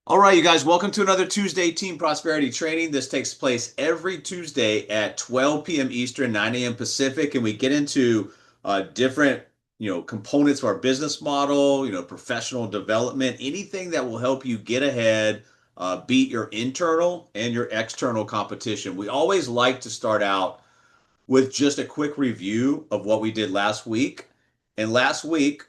All right, you guys, welcome to another Tuesday Team Prosperity Training. This takes place every Tuesday at 12 p.m. Eastern, 9 a.m. Pacific, and we get into different, components of our business model, professional development, anything that will help you get ahead, beat your internal and your external competition. We always like to start out with just a quick review of what we did last week. And last week,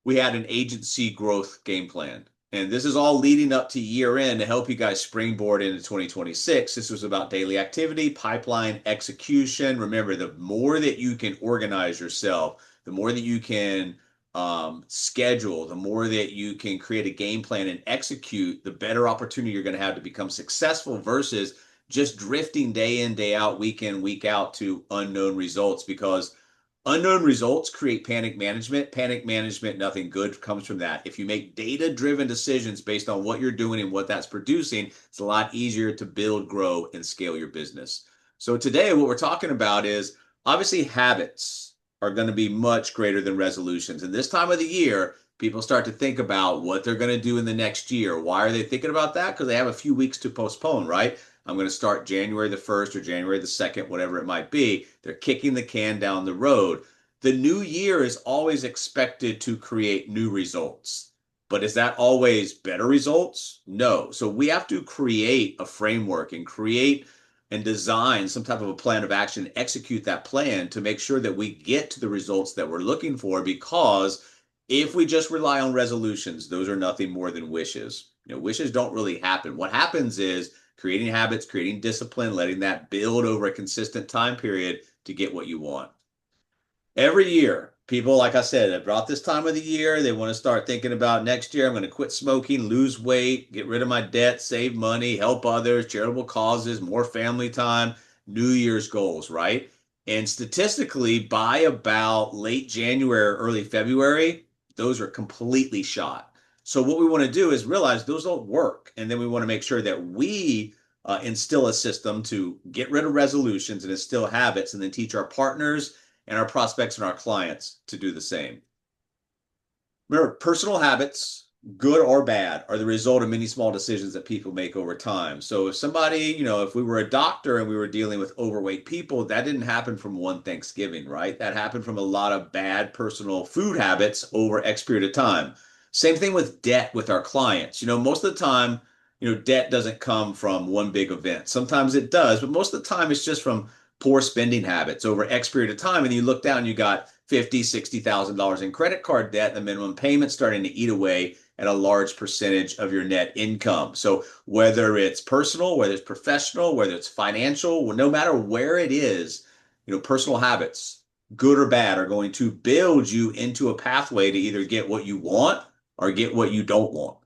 we had an agency growth game plan. And this is all leading up to year end to help you guys springboard into 2026. This was about daily activity, pipeline execution. Remember, the more that you can organize yourself, the more that you can schedule, the more that you can create a game plan and execute, the better opportunity you're going to have to become successful versus just drifting day in, day out, week in, week out to unknown results because unknown results create panic management. Panic management, nothing good comes from that. If you make data driven decisions based on what you're doing and what that's producing, it's a lot easier to build, grow, and scale your business. So, today, what we're talking about is obviously habits are going to be much greater than resolutions. And this time of the year, people start to think about what they're going to do in the next year. Why are they thinking about that? Because they have a few weeks to postpone, right? I'm going to start January the 1st or January the 2nd, whatever it might be. They're kicking the can down the road. The new year is always expected to create new results. But is that always better results? No. So we have to create a framework and create and design some type of a plan of action, execute that plan to make sure that we get to the results that we're looking for. Because if we just rely on resolutions, those are nothing more than wishes. Wishes don't really happen. What happens is creating habits, creating discipline, letting that build over a consistent time period to get what you want. Every year, people, like I said, about this time of the year, they want to start thinking about next year, I'm going to quit smoking, lose weight, get rid of my debt, save money, help others, charitable causes, more family time, New Year's goals, right? And statistically, by about late January, early February, those are completely shot. So, what we want to do is realize those don't work. And then we want to make sure that we instill a system to get rid of resolutions and instill habits and then teach our partners and our prospects and our clients to do the same. Remember, personal habits, good or bad, are the result of many small decisions that people make over time. So if somebody, if we were a doctor and we were dealing with overweight people, that didn't happen from one Thanksgiving, right? That happened from a lot of bad personal food habits over X period of time. Same thing with debt with our clients. Most of the time, debt doesn't come from one big event. Sometimes it does, but most of the time it's just from poor spending habits over X period of time. And you look down, you got 50, $60,000 in credit card debt, and the minimum payment starting to eat away at a large percentage of your net income. So whether it's personal, whether it's professional, whether it's financial, no matter where it is, personal habits, good or bad, are going to build you into a pathway to either get what you want or get what you don't want.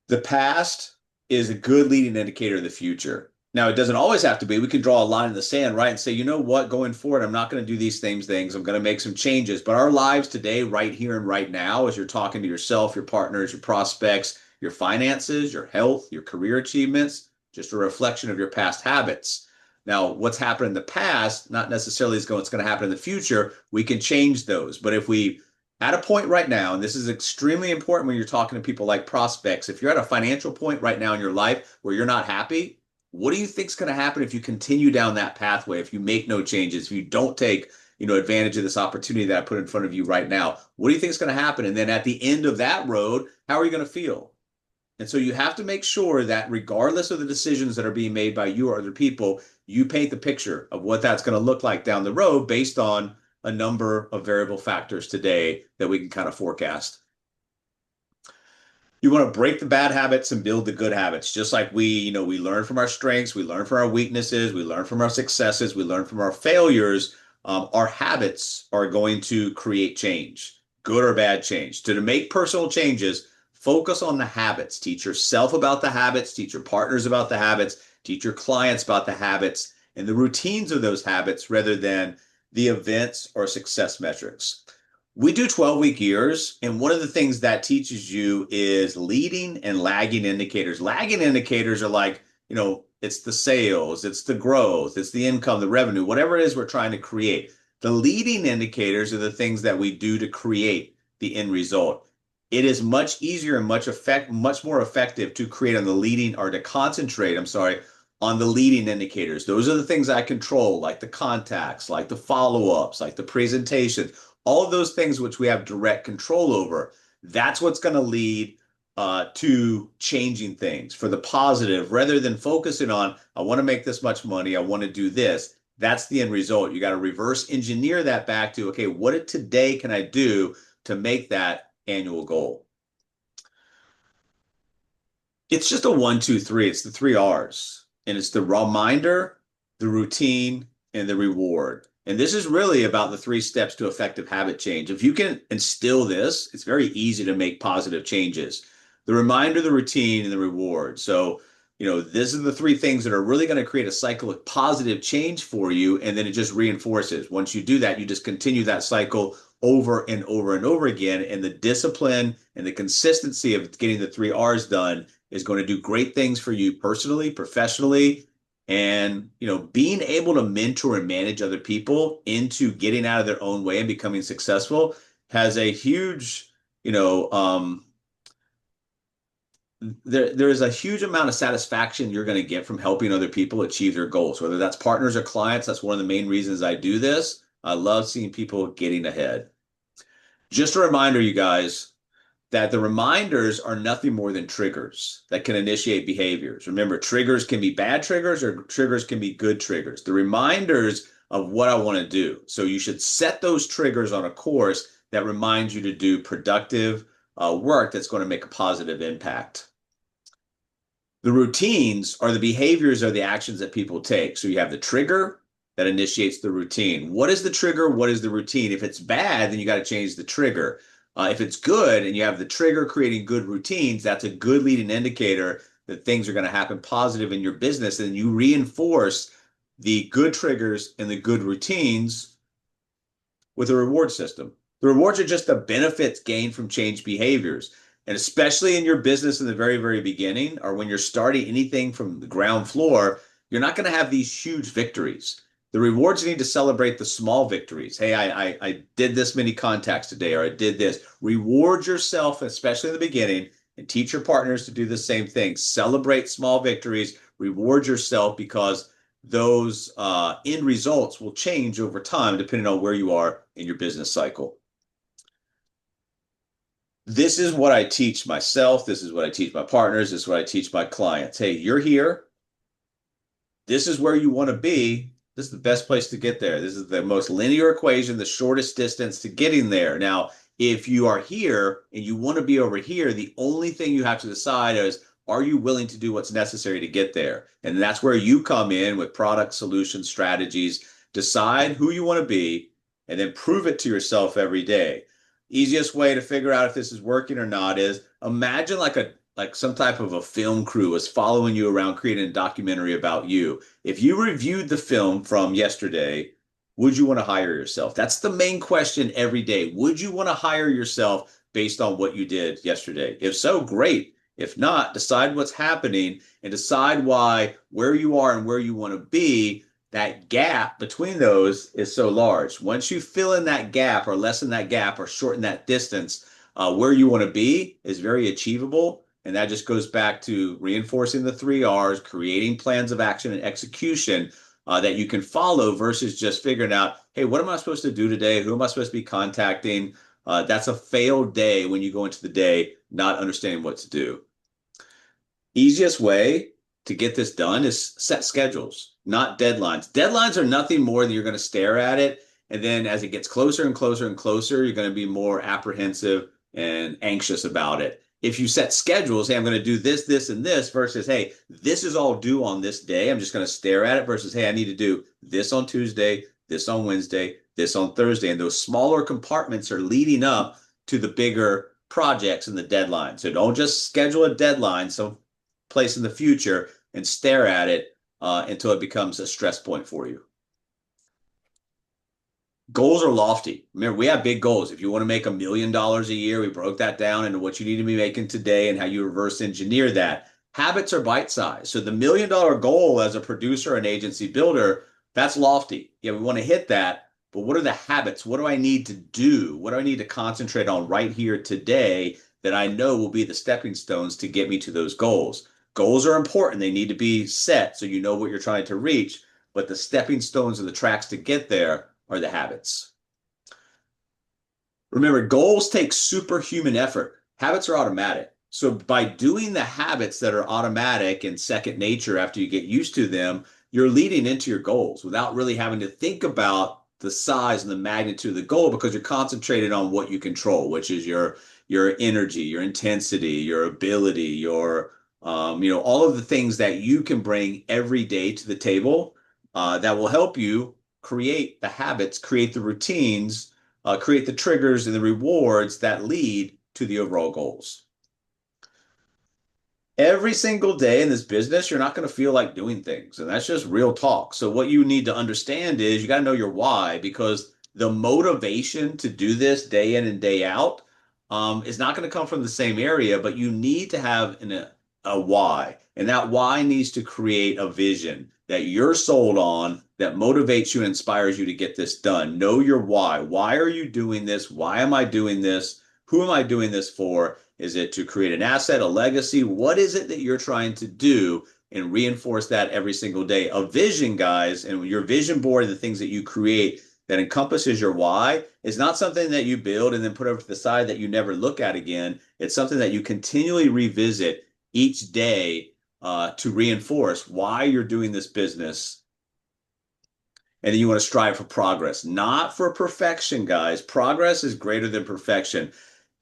The past is a good leading indicator of the future. Now, it doesn't always have to be. We can draw a line in the sand, right? And say, you know what, going forward, I'm not going to do these things. I'm going to make some changes. But our lives today, right here and right now, as you're talking to yourself, your partners, your prospects, your finances, your health, your career achievements, just a reflection of your past habits. Now, what's happened in the past, not necessarily is what's going to happen in the future. We can change those. But if we at a point right now, and this is extremely important when you're talking to people like prospects, if you're at a financial point right now in your life where you're not happy, what do you think is going to happen if you continue down that pathway, if you make no changes, if you don't take advantage of this opportunity that I put in front of you right now? What do you think is going to happen? And then at the end of that road, how are you going to feel? And so you have to make sure that regardless of the decisions that are being made by you or other people, you paint the picture of what that's going to look like down the road based on a number of variable factors today that we can kind of forecast. You want to break the bad habits and build the good habits, just like we learn from our strengths, we learn from our weaknesses, we learn from our successes, we learn from our failures. Our habits are going to create change, good or bad change. To make personal changes, focus on the habits. Teach yourself about the habits, teach your partners about the habits, teach your clients about the habits and the routines of those habits rather than the events or success metrics. We do 12-week years, and one of the things that teaches you is leading and lagging indicators. Lagging indicators are like, it's the sales, it's the growth, it's the income, the revenue, whatever it is we're trying to create. The leading indicators are the things that we do to create the end result. It is much easier and much more effective to create on the leading or to concentrate, I'm sorry, on the leading indicators. Those are the things I control, like the contacts, like the follow-ups, like the presentation, all of those things which we have direct control over. That's what's going to lead to changing things for the positive rather than focusing on, I want to make this much money, I want to do this. That's the end result. You got to reverse engineer that back to, okay, what today can I do to make that annual goal? It's just a one, two, three. It's the three R's. And it's the reminder, the routine, and the reward. And this is really about the three steps to effective habit change. If you can instill this, it's very easy to make positive changes. The reminder, the routine, and the reward. So, this is the three things that are really going to create a cycle of positive change for you. And then it just reinforces. Once you do that, you just continue that cycle over and over and over again. And the discipline and the consistency of getting the three R's done is going to do great things for you personally, professionally, and being able to mentor and manage other people into getting out of their own way and becoming successful has a huge, there is a huge amount of satisfaction you're going to get from helping other people achieve their goals, whether that's partners or clients. That's one of the main reasons I do this. I love seeing people getting ahead. Just a reminder, you guys, that the reminders are nothing more than triggers that can initiate behaviors. Remember, triggers can be bad triggers or triggers can be good triggers. The reminders of what I want to do. So you should set those triggers on a course that reminds you to do productive work that's going to make a positive impact. The routines are the behaviors or the actions that people take. So you have the trigger that initiates the routine. What is the trigger? What is the routine? If it's bad, then you got to change the trigger. If it's good and you have the trigger creating good routines, that's a good leading indicator that things are going to happen positive in your business. And you reinforce the good triggers and the good routines with a reward system. The rewards are just the benefits gained from changed behaviors. And especially in your business in the very, very beginning, or when you're starting anything from the ground floor, you're not going to have these huge victories. The rewards need to celebrate the small victories. Hey, I did this many contacts today, or I did this. Reward yourself, especially in the beginning, and teach your partners to do the same thing. Celebrate small victories, reward yourself, because those end results will change over time depending on where you are in your business cycle. This is what I teach myself. This is what I teach my partners. This is what I teach my clients. Hey, you're here. This is where you want to be. This is the best place to get there. This is the most linear equation, the shortest distance to getting there. Now, if you are here and you want to be over here, the only thing you have to decide is, are you willing to do what's necessary to get there? And that's where you come in with product, solutions, strategies. Decide who you want to be and then prove it to yourself every day. Easiest way to figure out if this is working or not is imagine like some type of a film crew is following you around creating a documentary about you. If you reviewed the film from yesterday, would you want to hire yourself? That's the main question every day. Would you want to hire yourself based on what you did yesterday? If so, great. If not, decide what's happening and decide why where you are and where you want to be, that gap between those is so large. Once you fill in that gap or lessen that gap or shorten that distance, where you want to be is very achievable. And that just goes back to reinforcing the three R's, creating plans of action and execution that you can follow versus just figuring out, hey, what am I supposed to do today? Who am I supposed to be contacting? That's a failed day when you go into the day not understanding what to do. Easiest way to get this done is set schedules, not deadlines. Deadlines are nothing more than you're going to stare at it. And then as it gets closer and closer and closer, you're going to be more apprehensive and anxious about it. If you set schedules, hey, I'm going to do this, this, and this versus, hey, this is all due on this day. I'm just going to stare at it versus, hey, I need to do this on Tuesday, this on Wednesday, this on Thursday. And those smaller compartments are leading up to the bigger projects and the deadline. So don't just schedule a deadline someplace in the future and stare at it until it becomes a stress point for you. Goals are lofty. Remember, we have big goals. If you want to make $1 million a year, we broke that down into what you need to be making today and how you reverse engineer that. Habits are bite-sized. So the $1 million goal as a producer and agency builder, that's lofty. Yeah, we want to hit that, but what are the habits? What do I need to do? What do I need to concentrate on right here today that I know will be the stepping stones to get me to those goals? Goals are important. They need to be set so you know what you're trying to reach, but the stepping stones or the tracks to get there are the habits. Remember, goals take superhuman effort. Habits are automatic. So by doing the habits that are automatic and second nature after you get used to them, you're leading into your goals without really having to think about the size and the magnitude of the goal because you're concentrated on what you control, which is your energy, your intensity, your ability, your all of the things that you can bring every day to the table that will help you create the habits, create the routines, create the triggers and the rewards that lead to the overall goals. Every single day in this business, you're not going to feel like doing things. And that's just real talk. So, what you need to understand is you got to know your why because the motivation to do this day in and day out is not going to come from the same area, but you need to have a why. And that why needs to create a vision that you're sold on that motivates you and inspires you to get this done. Know your why. Why are you doing this? Why am I doing this? Who am I doing this for? Is it to create an asset, a legacy? What is it that you're trying to do and reinforce that every single day? A vision, guys, and your vision board and the things that you create that encompasses your why is not something that you build and then put over to the side that you never look at again. It's something that you continually revisit each day to reinforce why you're doing this business. And then you want to strive for progress, not for perfection, guys. Progress is greater than perfection.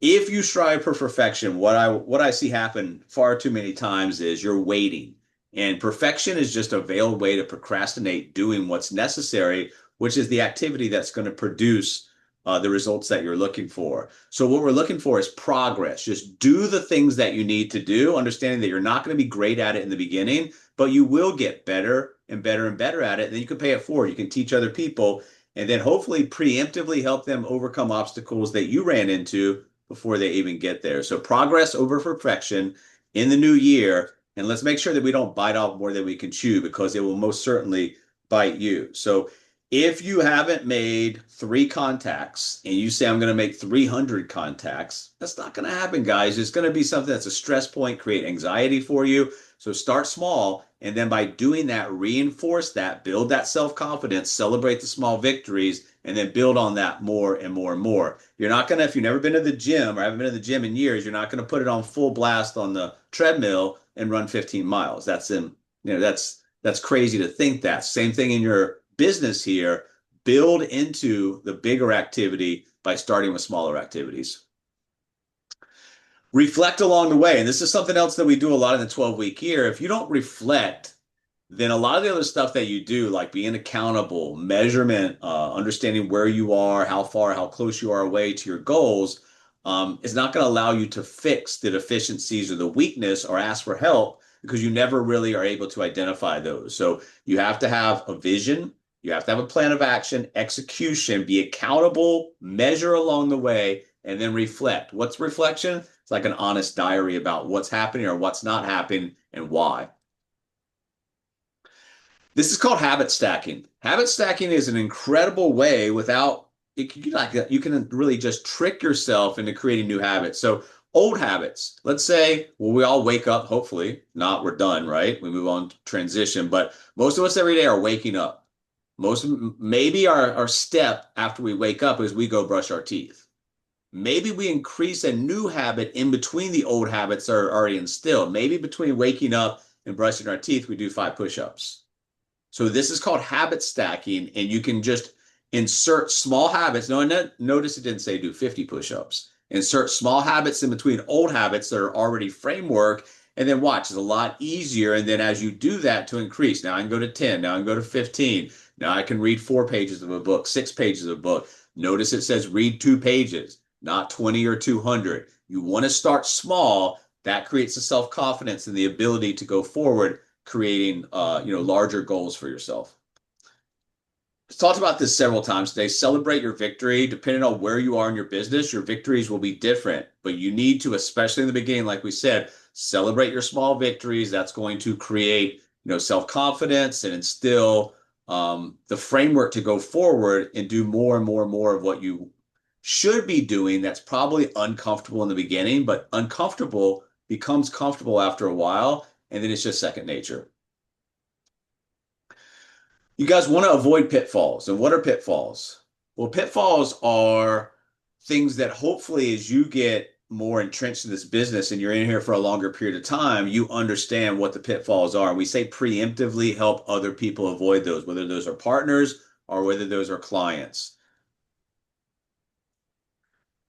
If you strive for perfection, what I see happen far too many times is you're waiting. And perfection is just a veiled way to procrastinate doing what's necessary, which is the activity that's going to produce the results that you're looking for. So what we're looking for is progress. Just do the things that you need to do, understanding that you're not going to be great at it in the beginning, but you will get better and better and better at it. And then you can pay it forward. You can teach other people and then hopefully preemptively help them overcome obstacles that you ran into before they even get there. So progress over perfection in the new year. And let's make sure that we don't bite off more than we can chew because it will most certainly bite you. So if you haven't made 3 contacts and you say, I'm going to make 300 contacts, that's not going to happen, guys. It's going to be something that's a stress point, create anxiety for you. So start small. And then by doing that, reinforce that, build that self-confidence, celebrate the small victories, and then build on that more and more and more. You're not going to, if you've never been to the gym or haven't been to the gym in years, you're not going to put it on full blast on the treadmill and run 15 miles. That's crazy to think that. Same thing in your business here. Build into the bigger activity by starting with smaller activities. Reflect along the way. And this is something else that we do a lot in the 12-week year. If you don't reflect, then a lot of the other stuff that you do, like being accountable, measurement, understanding where you are, how far, how close you are away to your goals, is not going to allow you to fix the deficiencies or the weakness or ask for help because you never really are able to identify those. So you have to have a vision. You have to have a plan of action, execution, be accountable, measure along the way, and then reflect. What's reflection? It's like an honest diary about what's happening or what's not happening and why. This is called habit stacking. Habit stacking is an incredible way without you can really just trick yourself into creating new habits. So old habits, let's say, well, we all wake up, hopefully, not we're done, right? We move on to transition, but most of us every day are waking up. Maybe our step after we wake up is we go brush our teeth. Maybe we increase a new habit in between the old habits that are already instilled. Maybe between waking up and brushing our teeth, we do 5 push-ups. So this is called habit stacking, and you can just insert small habits. No, notice it didn't say do 50 push-ups. Insert small habits in between old habits that are already framework, and then watch. It's a lot easier. And then as you do that to increase, now I can go to 10, now I can go to 15. Now I can read 4 pages of a book, 6 pages of a book. Notice it says read 2 pages, not 20 or 200. You want to start small. That creates the self-confidence and the ability to go forward, creating larger goals for yourself. We've talked about this several times today. Celebrate your victory. Depending on where you are in your business, your victories will be different. But you need to, especially in the beginning, like we said, celebrate your small victories. That's going to create self-confidence and instill the framework to go forward and do more and more and more of what you should be doing. That's probably uncomfortable in the beginning, but uncomfortable becomes comfortable after a while, and then it's just second nature. You guys want to avoid pitfalls. And what are pitfalls? Well, pitfalls are things that hopefully, as you get more entrenched in this business and you're in here for a longer period of time, you understand what the pitfalls are. We say preemptively help other people avoid those, whether those are partners or whether those are clients.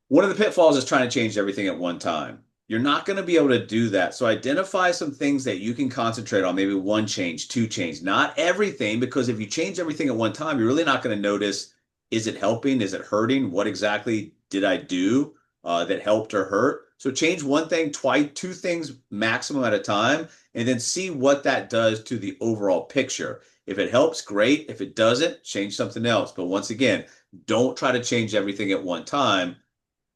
One of the pitfalls is trying to change everything at one time. You're not going to be able to do that. So identify some things that you can concentrate on, maybe one change, two change, not everything, because if you change everything at one time, you're really not going to notice, is it helping? Is it hurting? What exactly did I do that helped or hurt? So change one thing, twice, two things maximum at a time, and then see what that does to the overall picture. If it helps, great. If it doesn't, change something else. But once again, don't try to change everything at one time.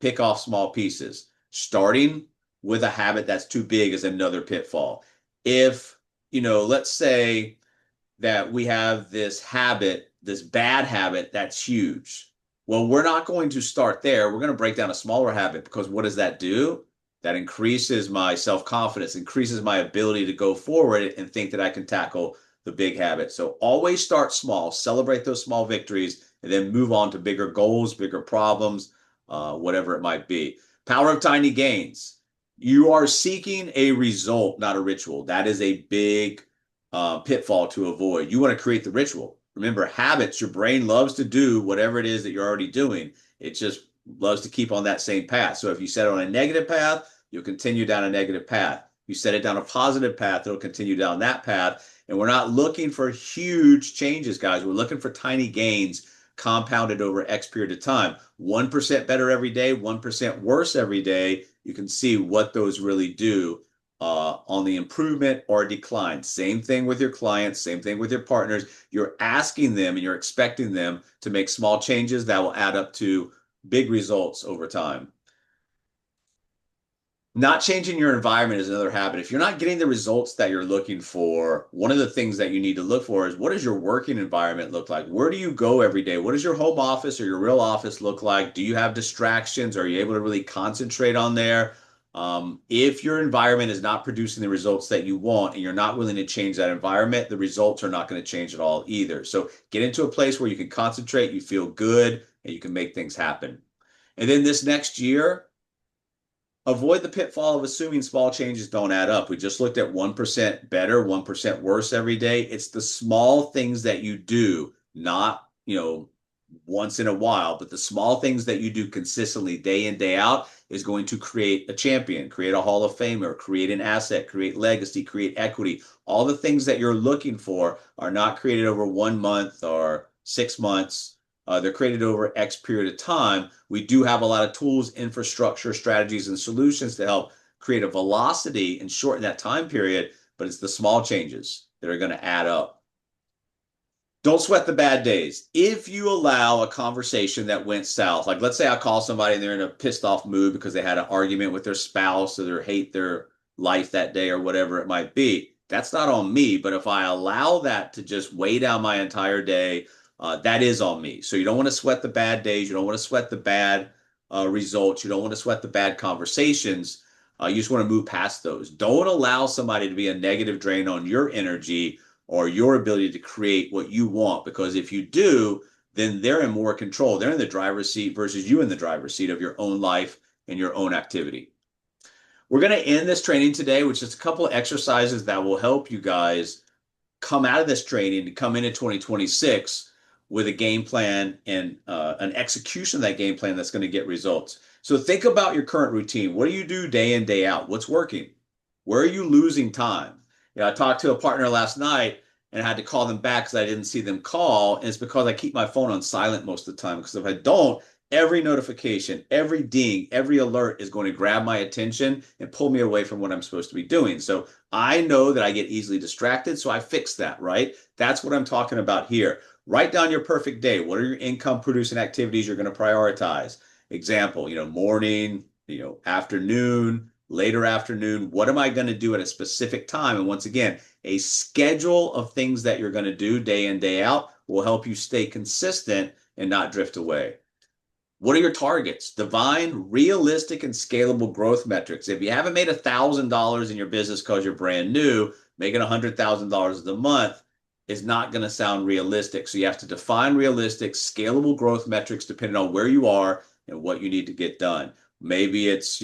Pick off small pieces. Starting with a habit that's too big is another pitfall. If, let's say that we have this habit, this bad habit that's huge. Well, we're not going to start there. We're going to break down a smaller habit because what does that do? That increases my self-confidence, increases my ability to go forward and think that I can tackle the big habit. So always start small, celebrate those small victories, and then move on to bigger goals, bigger problems, whatever it might be. Power of tiny gains. You are seeking a result, not a ritual. That is a big pitfall to avoid. You want to create the ritual. Remember, habits, your brain loves to do whatever it is that you're already doing. It just loves to keep on that same path. So if you set it on a negative path, you'll continue down a negative path. You set it down a positive path, it'll continue down that path. And we're not looking for huge changes, guys. We're looking for tiny gains compounded over X period of time. 1% better every day, 1% worse every day. You can see what those really do on the improvement or decline. Same thing with your clients, same thing with your partners. You're asking them and you're expecting them to make small changes that will add up to big results over time. Not changing your environment is another habit. If you're not getting the results that you're looking for, one of the things that you need to look for is what does your working environment look like? Where do you go every day? What does your home office or your real office look like? Do you have distractions? Are you able to really concentrate on there? If your environment is not producing the results that you want and you're not willing to change that environment, the results are not going to change at all either. So get into a place where you can concentrate, you feel good, and you can make things happen. And then this next year, avoid the pitfall of assuming small changes don't add up. We just looked at 1% better, 1% worse every day. It's the small things that you do, not, once in a while, but the small things that you do consistently day in, day out is going to create a champion, create a Hall of Famer, create an asset, create legacy, create equity. All the things that you're looking for are not created over 1 month or 6 months. They're created over X period of time. We do have a lot of tools, infrastructure, strategies, and solutions to help create a velocity and shorten that time period, but it's the small changes that are going to add up. Don't sweat the bad days. If you allow a conversation that went south, like let's say I call somebody and they're in a pissed off mood because they had an argument with their spouse or they hate their life that day or whatever it might be, that's not on me. But if I allow that to just weigh down my entire day, that is on me. So you don't want to sweat the bad days. You don't want to sweat the bad results. You don't want to sweat the bad conversations. You just want to move past those. Don't allow somebody to be a negative drain on your energy or your ability to create what you want. Because if you do, then they're in more control. They're in the driver's seat versus you in the driver's seat of your own life and your own activity. We're going to end this training today with just a couple of exercises that will help you guys come out of this training and come into 2026 with a game plan and an execution of that game plan that's going to get results. So think about your current routine. What do you do day in, day out? What's working? Where are you losing time? I talked to a partner last night and I had to call them back because I didn't see them call. And it's because I keep my phone on silent most of the time. Because if I don't, every notification, every ding, every alert is going to grab my attention and pull me away from what I'm supposed to be doing. So I know that I get easily distracted, so I fix that, right? That's what I'm talking about here. Write down your perfect day. What are your income producing activities you're going to prioritize? Example, morning, afternoon, later afternoon. What am I going to do at a specific time? And once again, A schedule of things that you're going to do day in, day out will help you stay consistent and not drift away. What are your targets? Define realistic and scalable growth metrics. If you haven't made $1,000 in your business because you're brand new, making $100,000 a month is not going to sound realistic. So you have to define realistic, scalable growth metrics depending on where you are and what you need to get done. Maybe it's,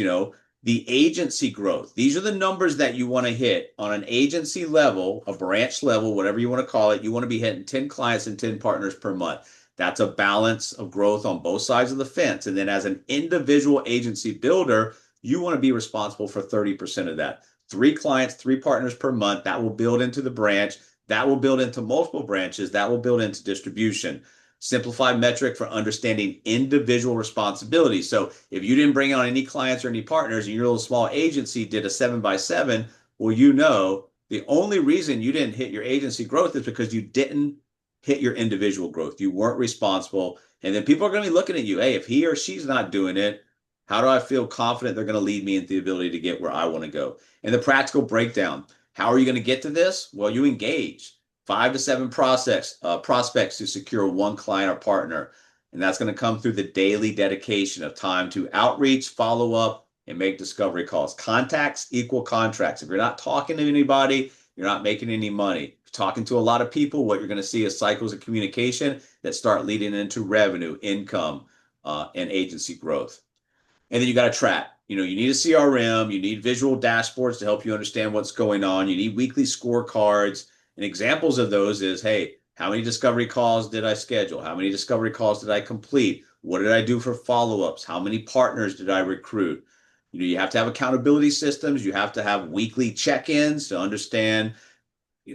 the agency growth. These are the numbers that you want to hit on an agency level, a branch level, whatever you want to call it. You want to be hitting 10 clients and 10 partners per month. That's a balance of growth on both sides of the fence. And then as an individual agency builder, you want to be responsible for 30% of that. 3 clients, 3 partners per month. That will build into the branch. That will build into multiple branches. That will build into distribution. Simplified metric for understanding individual responsibility. So if you didn't bring on any clients or any partners and your little small agency did a 7x7, well, the only reason you didn't hit your agency growth is because you didn't hit your individual growth. You weren't responsible. And then people are going to be looking at you. Hey, if he or she's not doing it, how do I feel confident they're going to lead me into the ability to get where I want to go? And the practical breakdown. How are you going to get to this? Well, you engage 5 to 7 prospects to secure 1 client or partner. And that's going to come through the daily dedication of time to outreach, follow up, and make discovery calls. Contacts equal contracts. If you're not talking to anybody, you're not making any money. Talking to a lot of people, what you're going to see is cycles of communication that start leading into revenue, income, and agency growth. And then you got to track. You need a CRM, you need visual dashboards to help you understand what's going on. You need weekly scorecards. And examples of those is, hey, how many discovery calls did I schedule? How many discovery calls did I complete? What did I do for follow-ups? How many partners did I recruit? You have to have accountability systems. You have to have weekly check-ins to understand.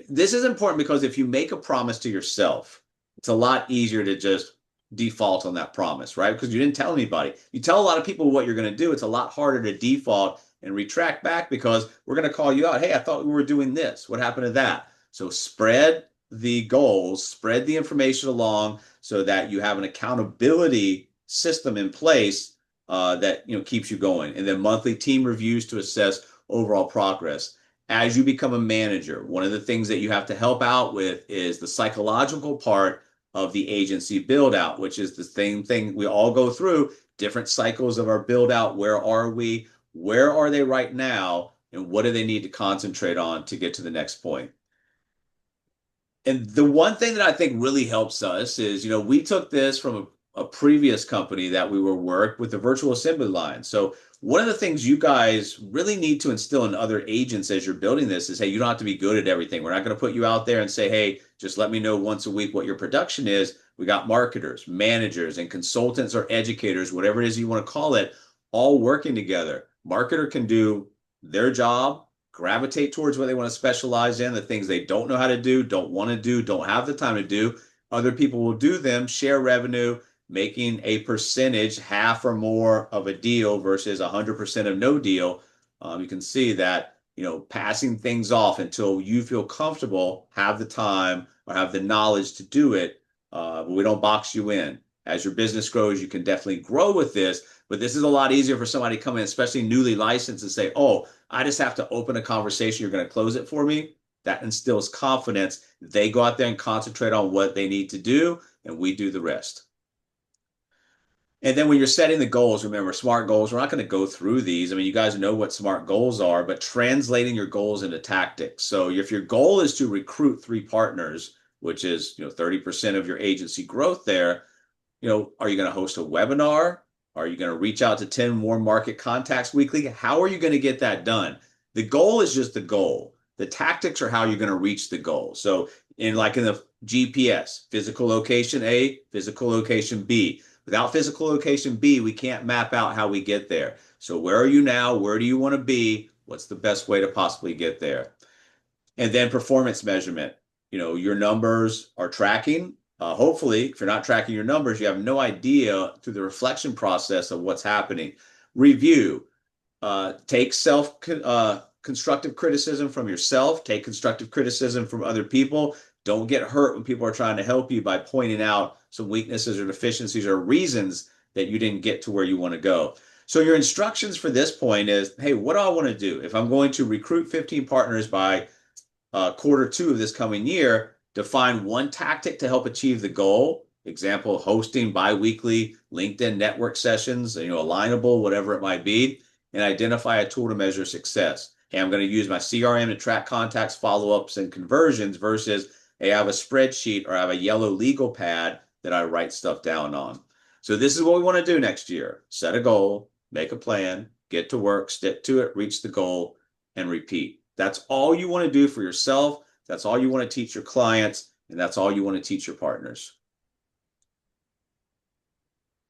This is important because if you make a promise to yourself, it's a lot easier to just default on that promise, right? Because you didn't tell anybody. You tell a lot of people what you're going to do. It's a lot harder to default and retract back because we're going to call you out. Hey, I thought we were doing this. What happened to that? So spread the goals, spread the information along so that you have an accountability system in place that keeps you going. And then monthly team reviews to assess overall progress. As you become a manager, one of the things that you have to help out with is the psychological part of the agency build out, which is the same thing we all go through, different cycles of our build out. Where are we? Where are they right now? And what do they need to concentrate on to get to the next point? And the one thing that I think really helps us is, we took this from a previous company that we were worked with the virtual assembly line. So one of the things you guys really need to instill in other agents as you're building this is, hey, you don't have to be good at everything. We're not going to put you out there and say, hey, just let me know once a week what your production is. We got marketers, managers, and consultants or educators, whatever it is you want to call it, all working together. Marketer can do their job, gravitate towards what they want to specialize in, the things they don't know how to do, don't want to do, don't have the time to do. Other people will do them, share revenue, making a percentage, half or more of a deal versus 100% of no deal. You can see that, passing things off until you feel comfortable, have the time or have the knowledge to do it. But we don't box you in. As your business grows, you can definitely grow with this, but this is a lot easier for somebody to come in, especially newly licensed, and say, oh, I just have to open a conversation. You're going to close it for me. That instills confidence. They go out there and concentrate on what they need to do, and we do the rest. And then when you're setting the goals, remember, SMART goals, we're not going to go through these. I mean, you guys know what SMART goals are, but translating your goals into tactics. So if your goal is to recruit 3 partners, which is, 30% of your agency growth there, are you going to host a webinar? Are you going to reach out to 10 more market contacts weekly? How are you going to get that done? The goal is just the goal. The tactics are how you're going to reach the goal. So in the GPS, physical location A, physical location B. Without physical location B, we can't map out how we get there. So where are you now? Where do you want to be? What's the best way to possibly get there? And then performance measurement. Your numbers are tracking. Hopefully, if you're not tracking your numbers, you have no idea through the reflection process of what's happening. Review. Take constructive criticism from yourself. Take constructive criticism from other people. Don't get hurt when people are trying to help you by pointing out some weaknesses or deficiencies or reasons that you didn't get to where you want to go. So your instructions for this point is, hey, what do I want to do? If I'm going to recruit 15 partners by Q2 of this coming year, define one tactic to help achieve the goal. Example, hosting biweekly LinkedIn network sessions, alignable, whatever it might be, and identify a tool to measure success. Hey, I'm going to use my CRM to track contacts, follow-ups, and conversions versus, hey, I have a spreadsheet or I have a yellow legal pad that I write stuff down on. So this is what we want to do next year. Set a goal, make a plan, get to work, stick to it, reach the goal, and repeat. That's all you want to do for yourself. That's all you want to teach your clients, and that's all you want to teach your partners.